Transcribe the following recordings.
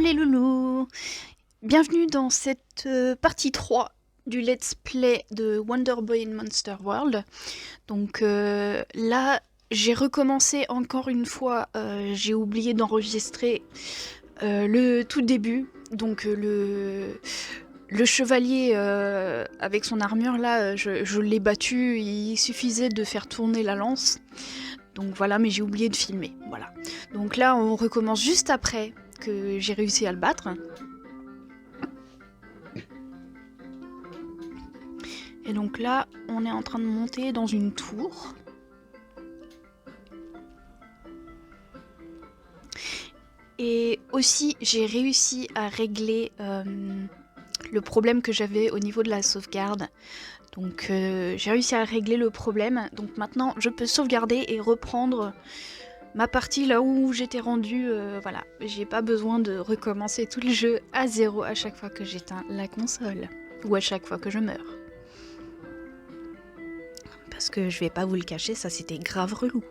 les loulous! Bienvenue dans cette partie 3 du let's play de Wonder Boy in Monster World. Donc là, j'ai recommencé encore une fois, j'ai oublié d'enregistrer le tout début. Donc le chevalier avec son armure là, je l'ai battu, il suffisait de faire tourner la lance. Donc voilà, mais j'ai oublié de filmer, voilà. Donc là, on recommence juste après que j'ai réussi à le battre. Et donc là, on est en train de monter dans une tour. Et aussi, j'ai réussi à régler le problème que j'avais au niveau de la sauvegarde. Donc j'ai réussi à régler le problème. Donc maintenant, je peux sauvegarder et reprendre ma partie là où j'étais rendue. Voilà, j'ai pas besoin de recommencer tout le jeu à zéro à chaque fois que j'éteins la console. Ou à chaque fois que je meurs. Parce que je vais pas vous le cacher, ça c'était grave relou.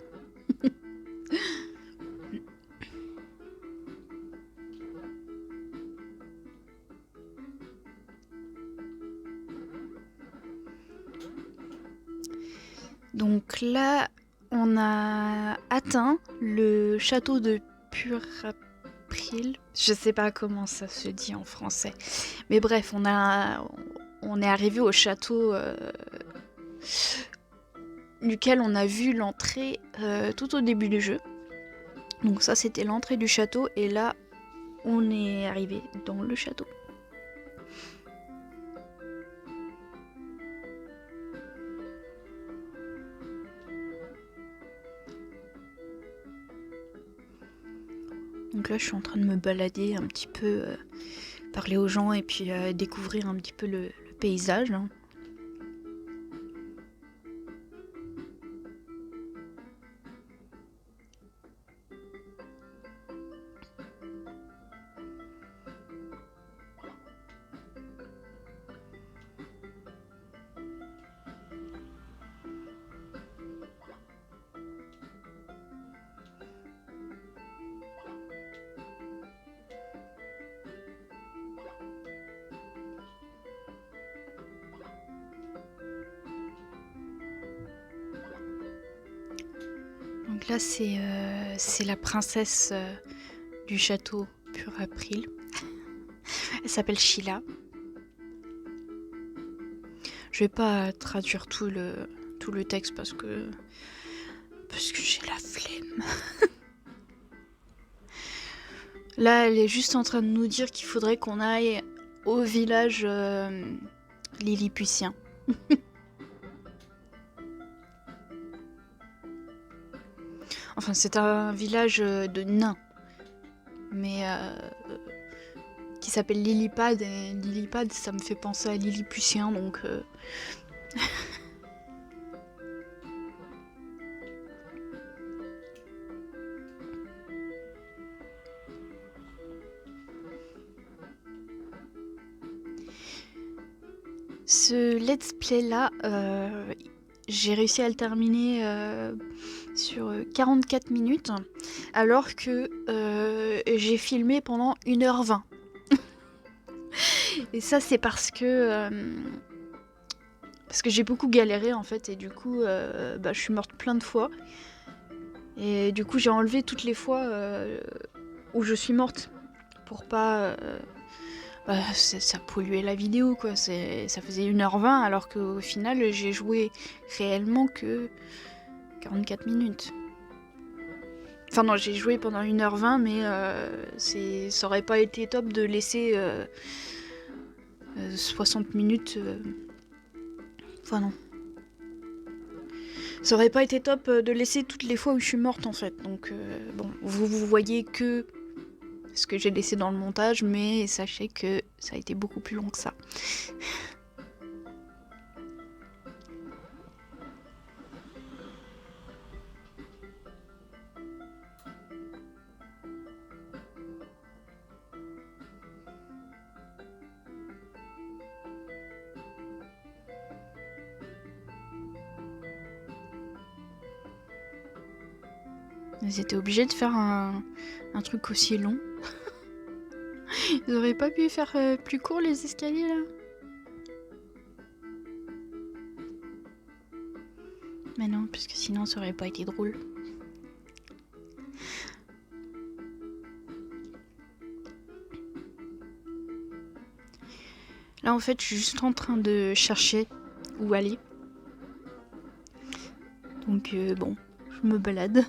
Donc là, on a atteint le château de Purapril. Je sais pas comment ça se dit en français. Mais bref, on est arrivé au château duquel on a vu l'entrée tout au début du jeu. Donc ça, c'était l'entrée du château. Et là, on est arrivé dans le château. Donc là, je suis en train de me balader un petit peu, parler aux gens et puis découvrir un petit peu le paysage. Hein. Donc là, c'est la princesse du château Purapril. Elle s'appelle Sheila. Je vais pas traduire tout le texte parce que j'ai la flemme. Là, elle est juste en train de nous dire qu'il faudrait qu'on aille au village lilliputien. Enfin, c'est un village de nains. Mais qui s'appelle Lillipad. Et Lillipad, ça me fait penser à Lilliputien, donc... Ce let's play là, j'ai réussi à le terminer sur 44 minutes, alors que j'ai filmé pendant 1h20. Et ça, c'est parce que j'ai beaucoup galéré en fait, et du coup, je suis morte plein de fois. Et du coup, j'ai enlevé toutes les fois où je suis morte pour pas. Ça polluait la vidéo quoi, ça faisait 1h20 alors qu'au final j'ai joué réellement que 44 minutes. Enfin non, j'ai joué pendant 1h20 mais ça aurait pas été top de laisser 60 minutes... Enfin non. Ça aurait pas été top de laisser toutes les fois où je suis morte en fait. Donc bon, vous voyez que ce que j'ai laissé dans le montage, mais sachez que ça a été beaucoup plus long que ça. Ils étaient obligés de faire un truc aussi long. Ils auraient pas pu faire plus court les escaliers là? Mais non, puisque sinon ça aurait pas été drôle. Là en fait je suis juste en train de chercher où aller. Donc bon, je me balade.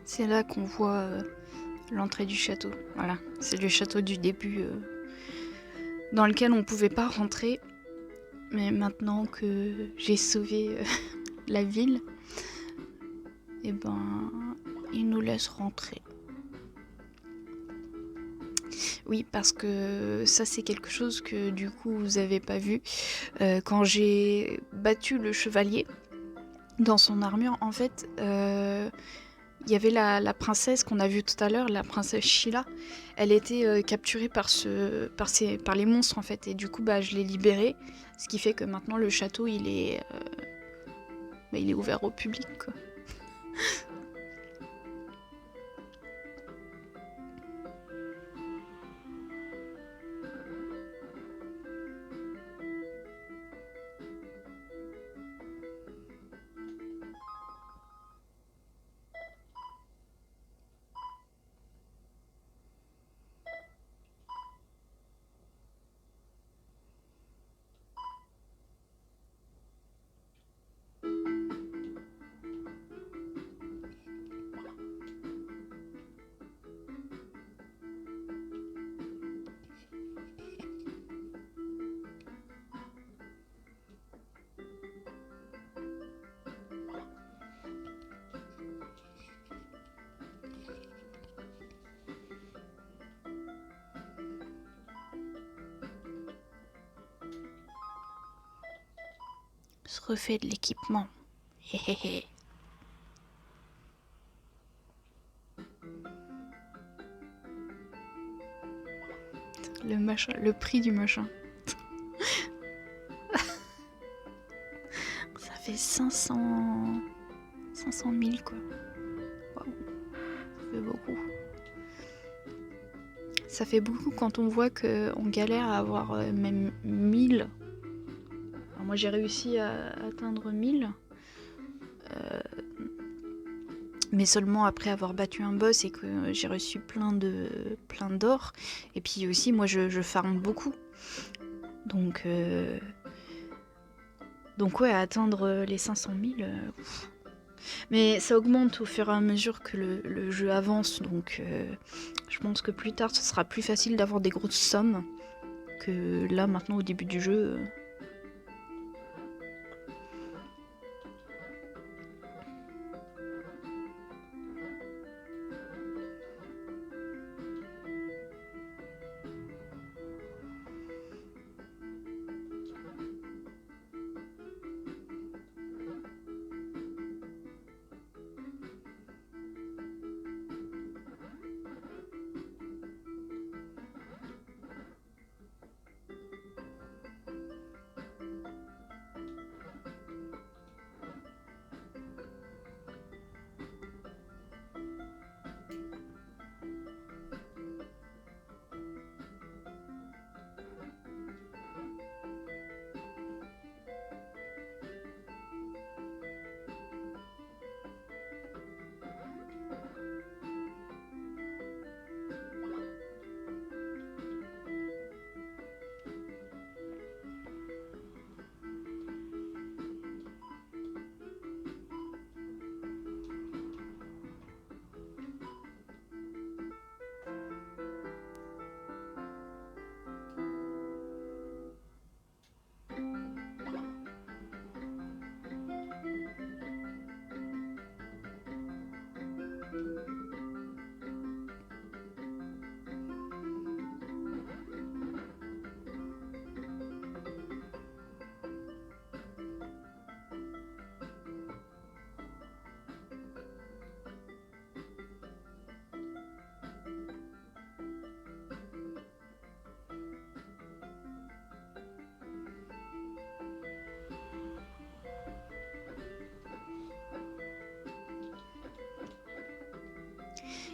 C'est là qu'on voit l'entrée du château. Voilà, c'est le château du début dans lequel on pouvait pas rentrer. Mais maintenant que j'ai sauvé la ville, et ben, ils nous laissent rentrer. Oui, parce que ça c'est quelque chose que du coup vous avez pas vu. Quand j'ai battu le chevalier dans son armure, en fait, il y avait la princesse qu'on a vue tout à l'heure, la princesse Sheila. Elle était capturée par les monstres en fait, et du coup bah, je l'ai libérée, ce qui fait que maintenant le château il est ouvert au public quoi. Se refait de l'équipement. Héhéhé. Le machin, le prix du machin. Ça fait 500 000 quoi. Waouh, ça fait beaucoup. Ça fait beaucoup quand on voit qu'on galère à avoir même 1000. Alors moi j'ai réussi à atteindre 1000. Mais seulement après avoir battu un boss et que j'ai reçu plein d'or. Et puis aussi, moi, je farme beaucoup. Donc ouais, atteindre les 500 000... Mais ça augmente au fur et à mesure que le jeu avance. Donc je pense que plus tard, ce sera plus facile d'avoir des grosses sommes que là, maintenant, au début du jeu.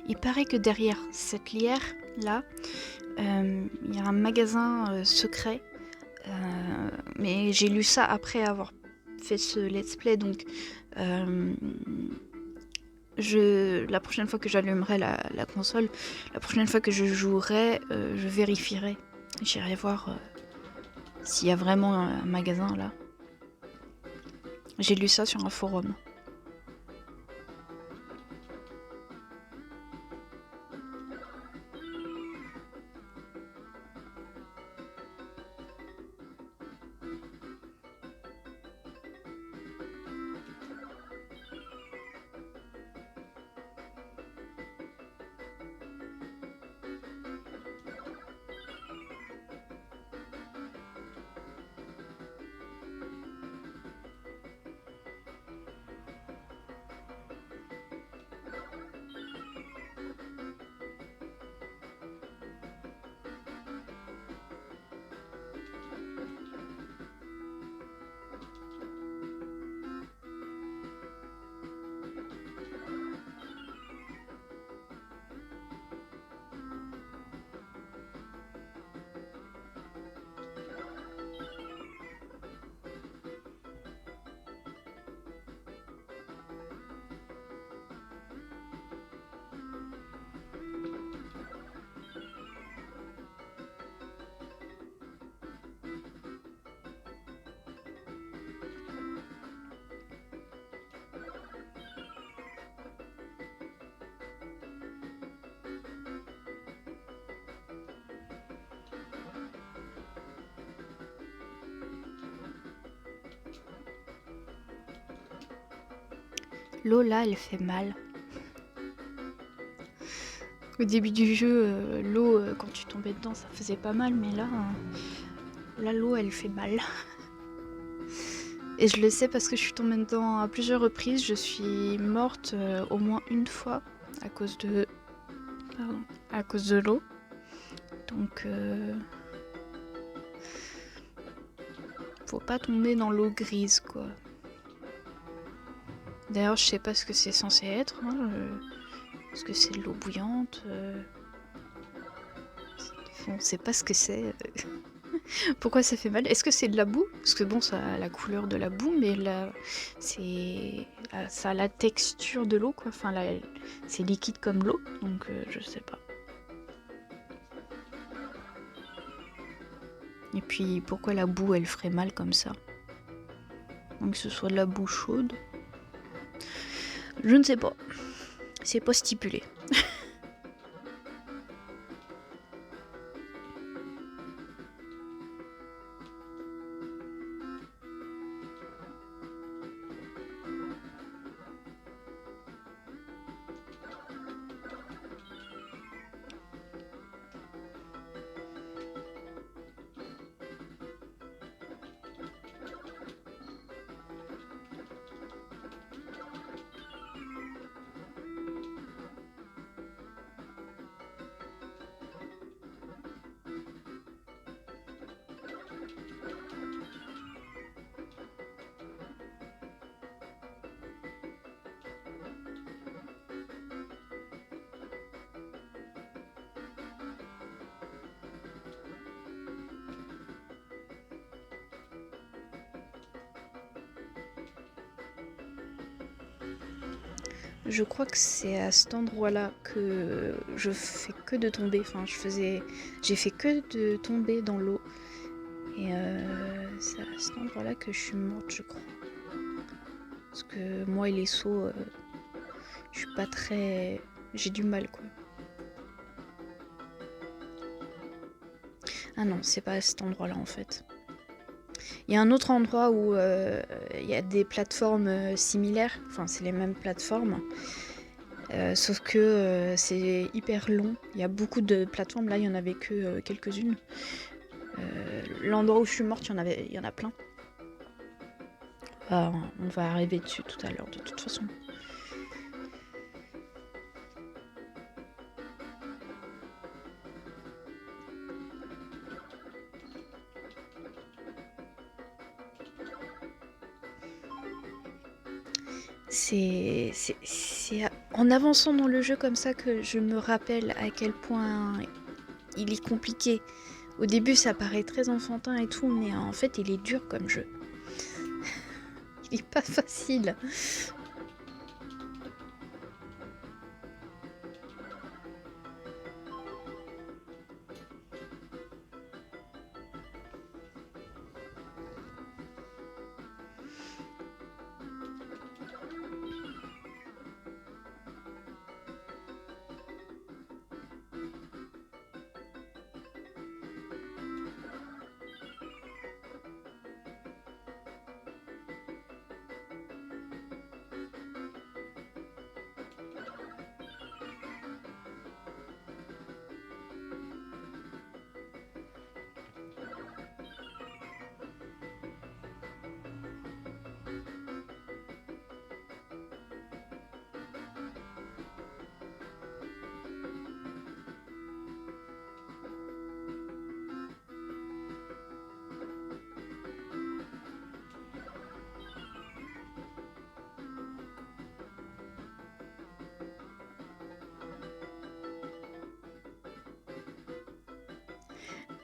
Il paraît que derrière cette lierre là, il y a un magasin secret. Mais j'ai lu ça après avoir fait ce let's play, donc la prochaine fois que j'allumerai la console, la prochaine fois que je jouerai, je vérifierai. J'irai voir s'il y a vraiment un magasin là. J'ai lu ça sur un forum. L'eau là, elle fait mal. Au début du jeu, l'eau, quand tu tombais dedans, ça faisait pas mal, mais là, l'eau, elle fait mal. Et je le sais parce que je suis tombée dedans à plusieurs reprises. Je suis morte au moins une fois à cause de l'eau. Donc, faut pas tomber dans l'eau grise, quoi. D'ailleurs, je sais pas ce que c'est censé être. Est-ce que c'est de l'eau bouillante On sait pas ce que c'est. Pourquoi ça fait mal? Est-ce que c'est de la boue? Parce que bon, ça a la couleur de la boue, mais là, ça a la texture de l'eau, quoi. Enfin, là, c'est liquide comme l'eau, donc je sais pas. Et puis, pourquoi la boue, elle ferait mal comme ça? Donc, que ce soit de la boue chaude. Je ne sais pas. C'est pas stipulé. Je crois que c'est à cet endroit-là que je fais que de tomber. Enfin, j'ai fait que de tomber dans l'eau. Et c'est à cet endroit-là que je suis morte, je crois. Parce que moi et les sauts, je suis pas très... J'ai du mal, quoi. Ah non, c'est pas à cet endroit-là, en fait. Il y a un autre endroit où il y a des plateformes similaires. Enfin, c'est les mêmes plateformes. Sauf que c'est hyper long. Il y a beaucoup de plateformes. Là, il y en avait que quelques-unes. L'endroit où je suis morte, il y en a plein. On va arriver dessus tout à l'heure, de toute façon. C'est en avançant dans le jeu comme ça que je me rappelle à quel point il est compliqué. Au début, ça paraît très enfantin et tout, mais en fait, il est dur comme jeu. Il est pas facile.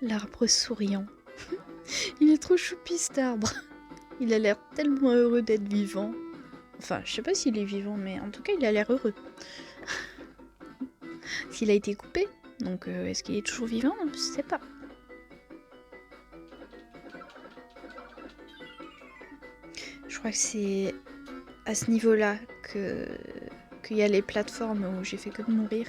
L'arbre souriant. Il est trop choupi cet arbre. Il a l'air tellement heureux d'être vivant. Enfin, je sais pas s'il est vivant, mais en tout cas, il a l'air heureux. S'il a été coupé, donc est-ce qu'il est toujours vivant? Je sais pas. Je crois que c'est à ce niveau-là qu'il y a les plateformes où j'ai fait que de mourir.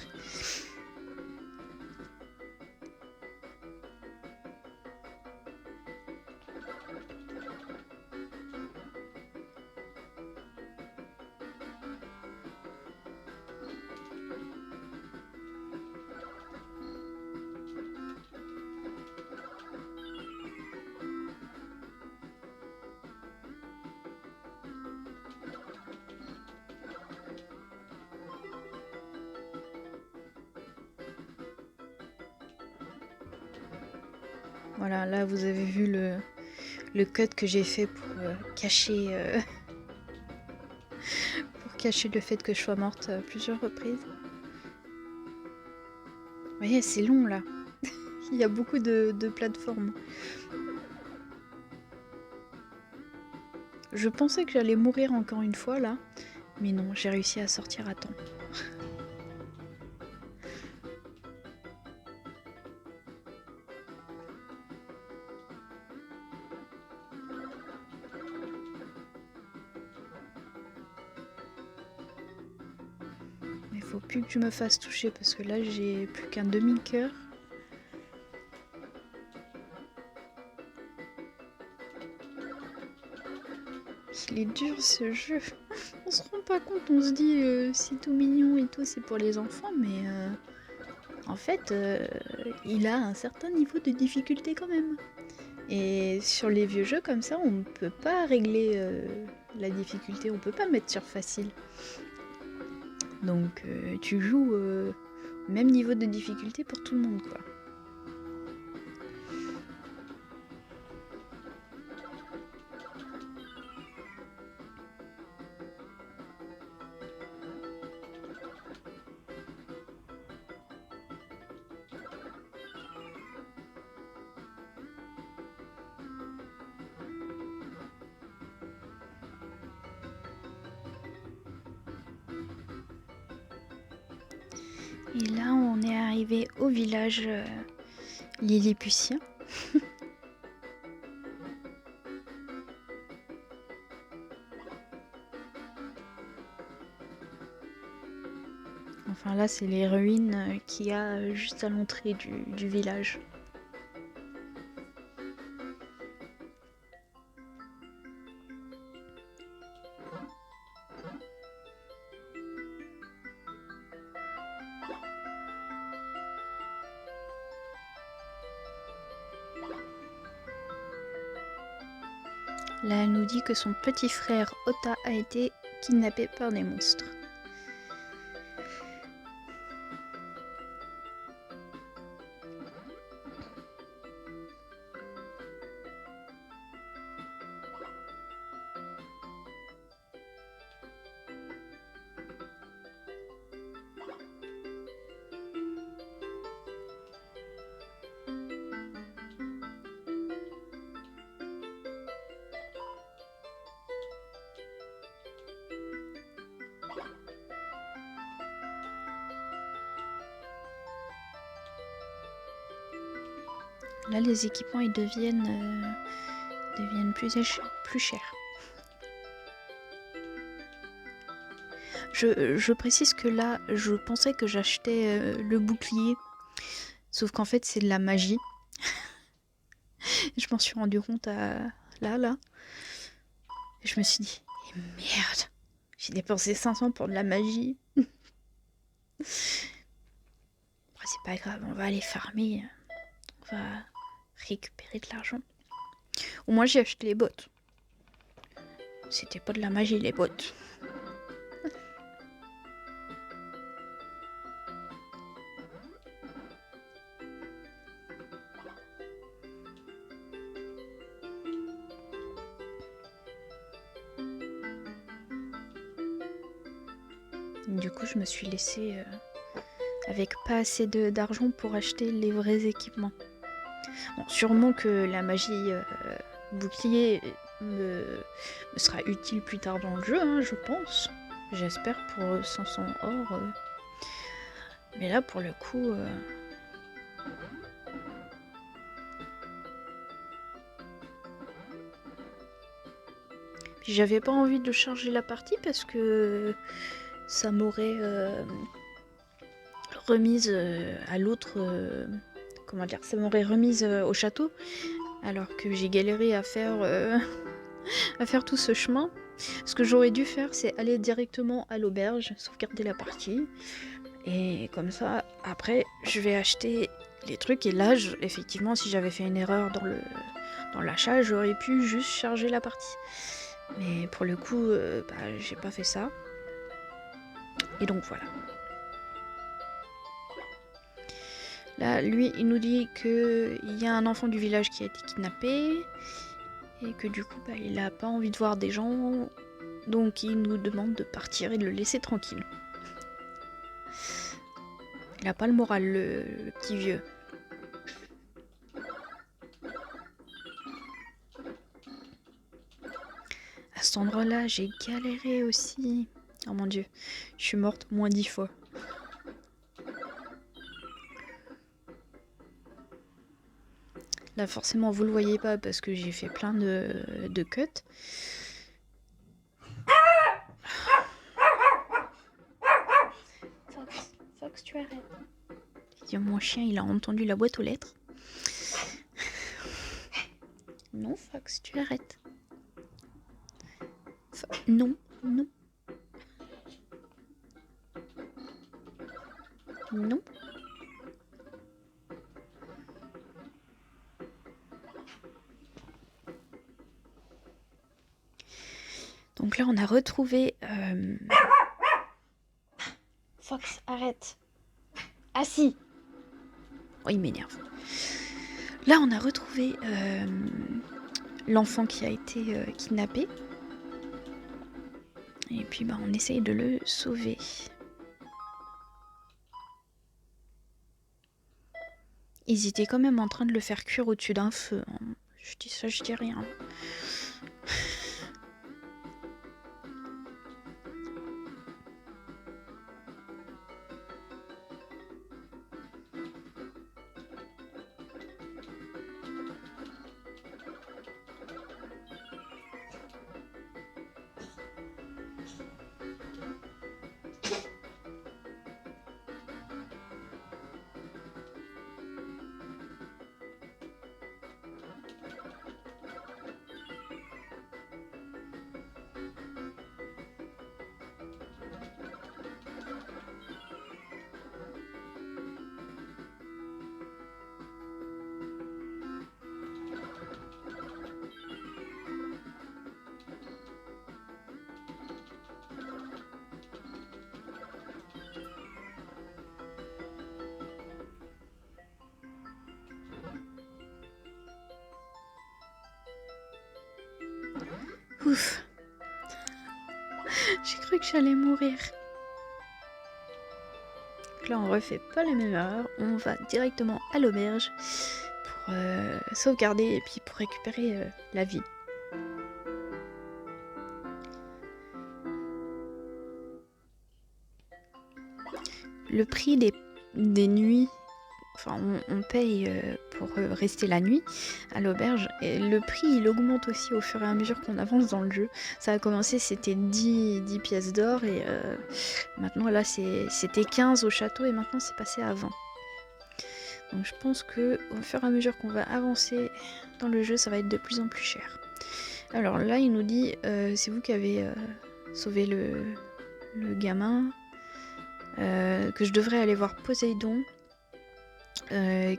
Voilà, là vous avez vu le cut que j'ai fait pour cacher pour cacher le fait que je sois morte à plusieurs reprises. Vous voyez, c'est long là. Il y a beaucoup de plateformes. Je pensais que j'allais mourir encore une fois là, mais non, j'ai réussi à sortir à temps. Mais faut plus que je me fasse toucher parce que là j'ai plus qu'un demi-cœur. Il est dur ce jeu. On se rend pas compte, on se dit c'est tout mignon et tout, c'est pour les enfants, mais en fait il a un certain niveau de difficulté quand même. Et sur les vieux jeux comme ça, on ne peut pas régler la difficulté, on peut pas mettre sur facile. Donc tu joues au même niveau de difficulté pour tout le monde quoi. Et là on est arrivé au village lilliputien. Enfin là c'est les ruines qu'il y a juste à l'entrée du village. Là, elle nous dit que son petit frère Ota a été kidnappé par des monstres. Là, les équipements ils deviennent plus chers. Je précise que là, je pensais que j'achetais le bouclier, sauf qu'en fait c'est de la magie. Je m'en suis rendu compte là. Et je me suis dit, eh merde, j'ai dépensé 500 pour de la magie. Après, c'est pas grave, on va aller farmer. On va récupérer de l'argent. Au moins, j'ai acheté les bottes. C'était pas de la magie, les bottes. Du coup, je me suis laissée avec pas assez d'argent pour acheter les vrais équipements. Bon, sûrement que la magie bouclier me sera utile plus tard dans le jeu, hein, je pense. J'espère pour 500 or. Mais là, pour le coup... Puis j'avais pas envie de charger la partie parce que ça m'aurait remise à l'autre... comment dire, ça m'aurait remise au château, alors que j'ai galéré à faire tout ce chemin. Ce que j'aurais dû faire, c'est aller directement à l'auberge, sauvegarder la partie, et comme ça, après, je vais acheter les trucs, et là, effectivement, si j'avais fait une erreur dans l'achat, j'aurais pu juste charger la partie. Mais pour le coup, j'ai pas fait ça. Et donc voilà. Là, lui, il nous dit qu'il y a un enfant du village qui a été kidnappé et que du coup, il a pas envie de voir des gens, donc il nous demande de partir et de le laisser tranquille. Il a pas le moral, le petit vieux. À cet endroit-là, j'ai galéré aussi. Oh mon dieu, je suis morte moins 10 fois. Là, forcément, vous le voyez pas parce que j'ai fait plein de cuts. Fox, tu arrêtes. Mon chien, il a entendu la boîte aux lettres. Non, Fox, tu arrêtes. Non, non. Non. Donc là, on a retrouvé... Fox, arrête. Ah si. Oh, il m'énerve. Là, on a retrouvé l'enfant qui a été kidnappé. Et puis, bah, on essaye de le sauver. Ils étaient quand même en train de le faire cuire au-dessus d'un feu. Hein. Je dis ça, je dis rien. Ouf. J'ai cru que j'allais mourir. Donc là, on refait pas les mêmes erreurs. On va directement à l'auberge pour sauvegarder et puis pour récupérer la vie. Le prix des nuits, enfin on paye pour rester la nuit à l'auberge et le prix il augmente aussi au fur et à mesure qu'on avance dans le jeu. Ça a commencé, c'était 10 pièces d'or et maintenant là c'était 15 au château et maintenant c'est passé à 20. Donc je pense que au fur et à mesure qu'on va avancer dans le jeu, ça va être de plus en plus cher. Alors là il nous dit c'est vous qui avez sauvé le gamin. Que je devrais aller voir Poséidon,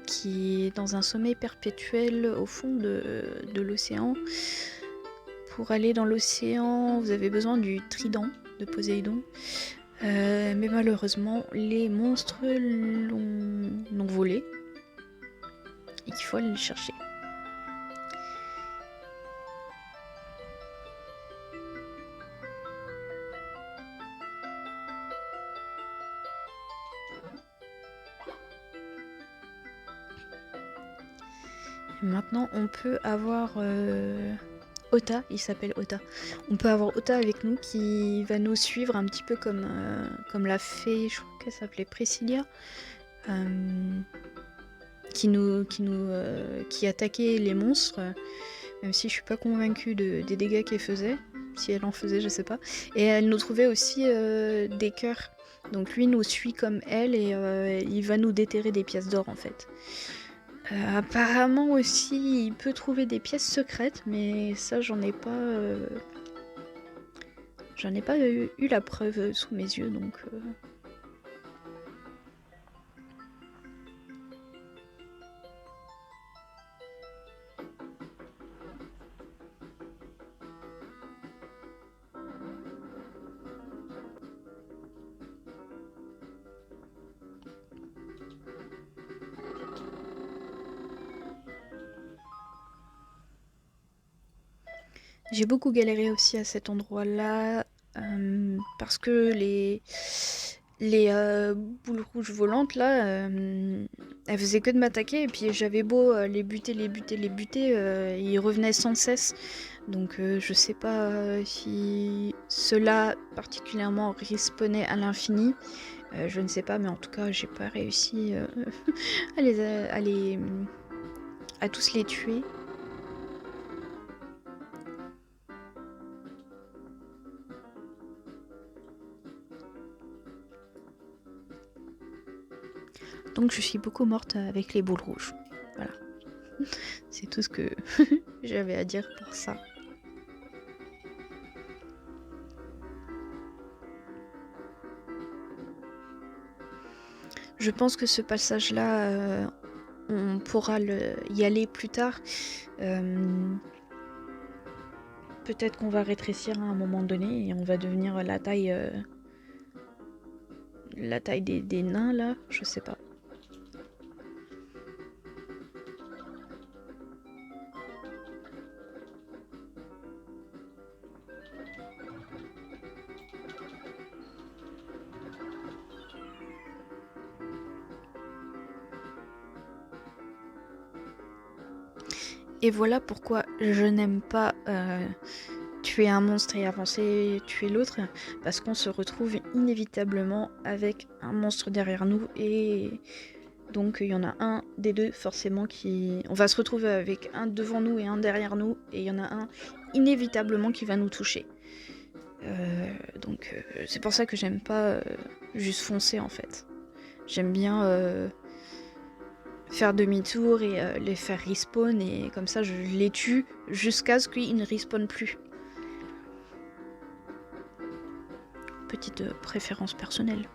qui est dans un sommeil perpétuel au fond de l'océan. Pour aller dans l'océan, vous avez besoin du trident de Poséidon. Mais malheureusement, les monstres l'ont volé et qu'il faut aller le chercher. Maintenant, on peut avoir Ota, il s'appelle Ota. On peut avoir Ota avec nous qui va nous suivre un petit peu comme la fée, je crois qu'elle s'appelait Priscilla, qui attaquait les monstres, même si je suis pas convaincue des dégâts qu'elle faisait. Si elle en faisait, je sais pas. Et elle nous trouvait aussi des cœurs. Donc lui nous suit comme elle et il va nous déterrer des pièces d'or en fait. Apparemment aussi, il peut trouver des pièces secrètes, mais ça, j'en ai pas eu la preuve sous mes yeux, donc. J'ai beaucoup galéré aussi à cet endroit-là parce que Les boules rouges volantes là, elles faisaient que de m'attaquer et puis j'avais beau les buter, ils revenaient sans cesse. Donc je sais pas si ceux-là particulièrement respawnaient à l'infini. Je ne sais pas, mais en tout cas j'ai pas réussi à tous les tuer. Donc je suis beaucoup morte avec les boules rouges. Voilà. C'est tout ce que j'avais à dire pour ça. Je pense que ce passage-là, on pourra y aller plus tard. Peut-être qu'on va rétrécir à un moment donné et on va devenir la taille des nains là, je sais pas. Et voilà pourquoi je n'aime pas tuer un monstre et avancer tuer l'autre, parce qu'on se retrouve inévitablement avec un monstre derrière nous et donc il y en a un des deux forcément qui... On va se retrouver avec un devant nous et un derrière nous et il y en a un inévitablement qui va nous toucher. Donc c'est pour ça que j'aime pas juste foncer en fait. J'aime bien faire demi-tour et les faire respawn et comme ça je les tue jusqu'à ce qu'ils ne respawnent plus. Petite préférence personnelle.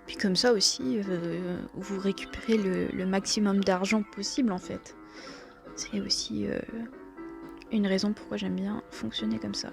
Puis comme ça aussi, vous récupérez le maximum d'argent possible en fait. C'est aussi une raison pourquoi j'aime bien fonctionner comme ça.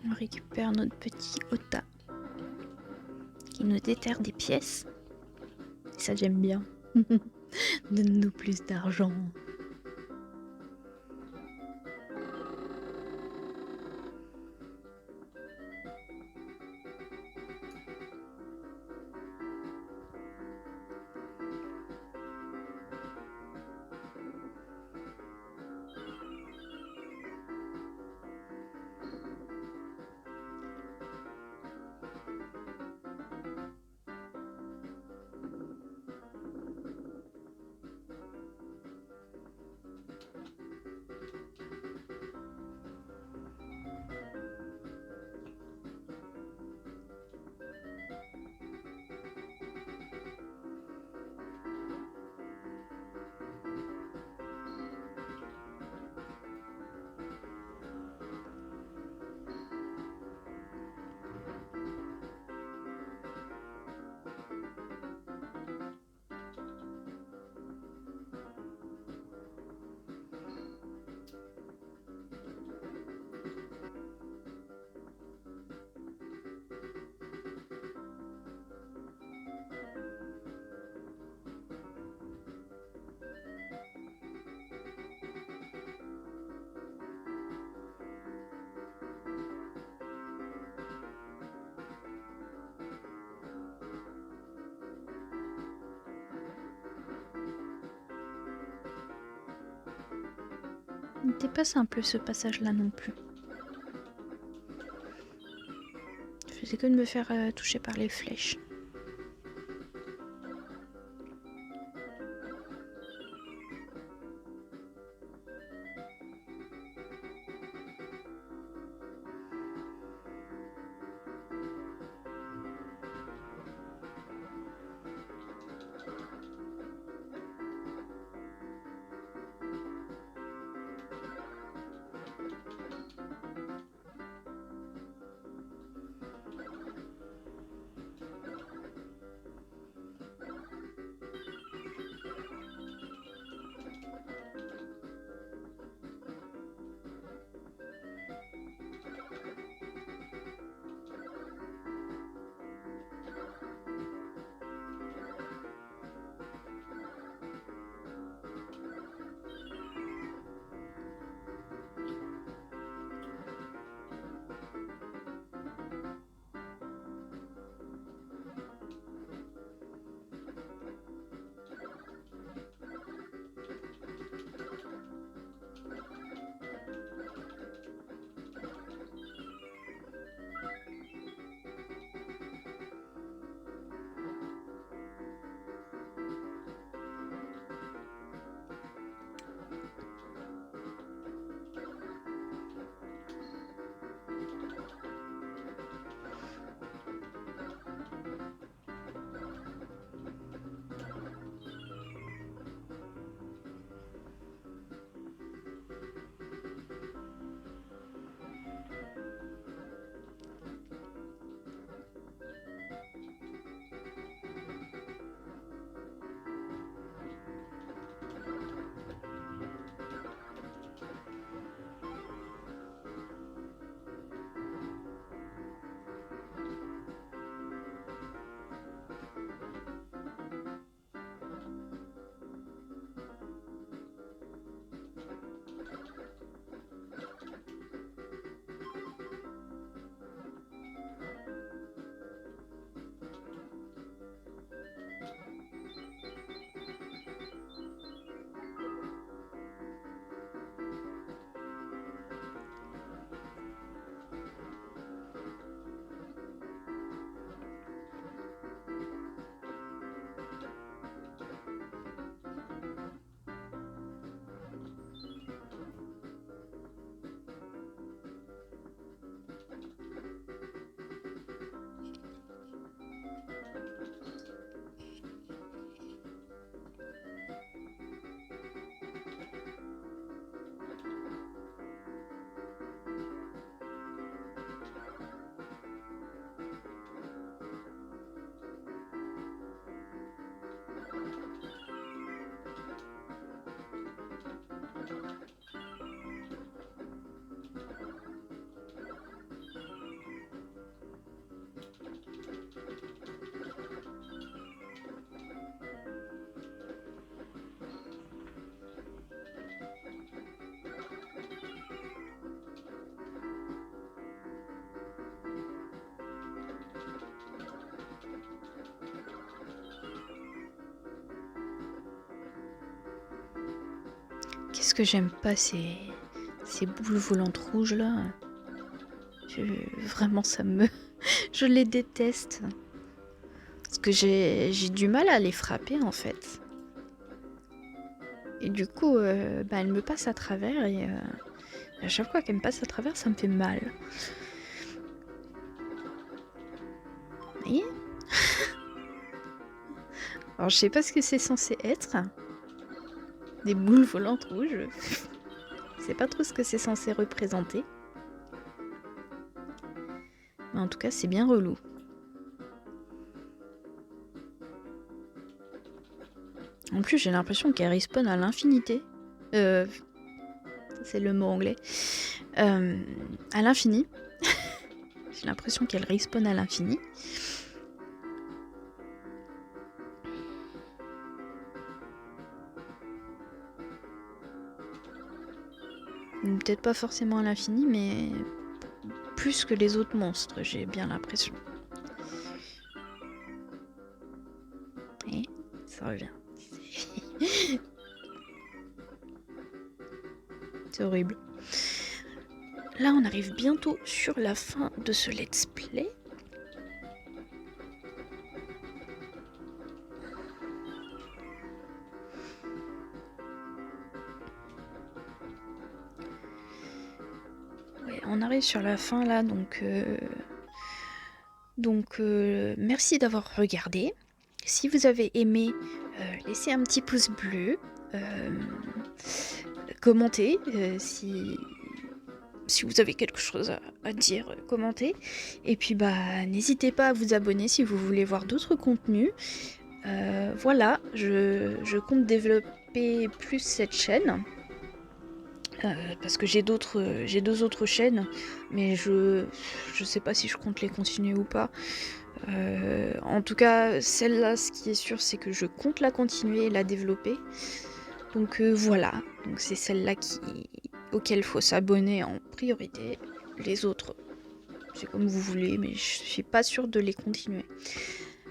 On récupère notre petit Ota qui nous déterre des pièces. Ça j'aime bien. Donne-nous plus d'argent. Il n'était pas simple ce passage-là non plus. Je faisais que de me faire toucher par les flèches. que j'aime pas ces boules volantes rouges là. Vraiment, ça me... Je les déteste. Parce que j'ai du mal à les frapper en fait. Et du coup, elle me passe à travers et à chaque fois qu'elle me passe à travers, ça me fait mal. Vous voyez? Alors, je sais pas ce que c'est censé être. Des boules volantes rouges. Je sais pas trop ce que c'est censé représenter. Mais en tout cas, c'est bien relou. En plus, j'ai l'impression qu'elle respawn à l'infinité. C'est le mot anglais. À l'infini. J'ai l'impression qu'elle respawn à l'infini. Peut-être pas forcément à l'infini, mais plus que les autres monstres, j'ai bien l'impression. Et ça revient. C'est horrible. Là, on arrive bientôt sur la fin de ce let's play. Ouais, on arrive sur la fin là, donc merci d'avoir regardé. Si vous avez aimé, laissez un petit pouce bleu, commentez si vous avez quelque chose à dire, commentez. Et puis n'hésitez pas à vous abonner si vous voulez voir d'autres contenus. Voilà, je compte développer plus cette chaîne. Parce que j'ai deux autres chaînes, mais je sais pas si je compte les continuer ou pas. En tout cas, celle-là, ce qui est sûr, c'est que je compte la continuer et la développer. Donc voilà, donc c'est celle-là auquel il faut s'abonner en priorité. Les autres, c'est comme vous voulez, mais je suis pas sûre de les continuer.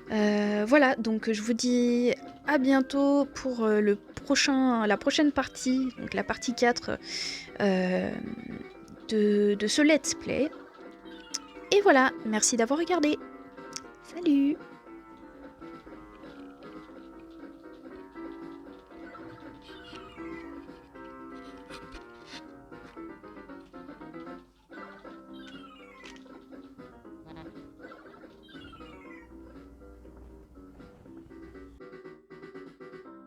Voilà, donc je vous dis à bientôt pour la prochaine partie, donc la partie 4 de ce let's play. Et voilà, merci d'avoir regardé. Salut!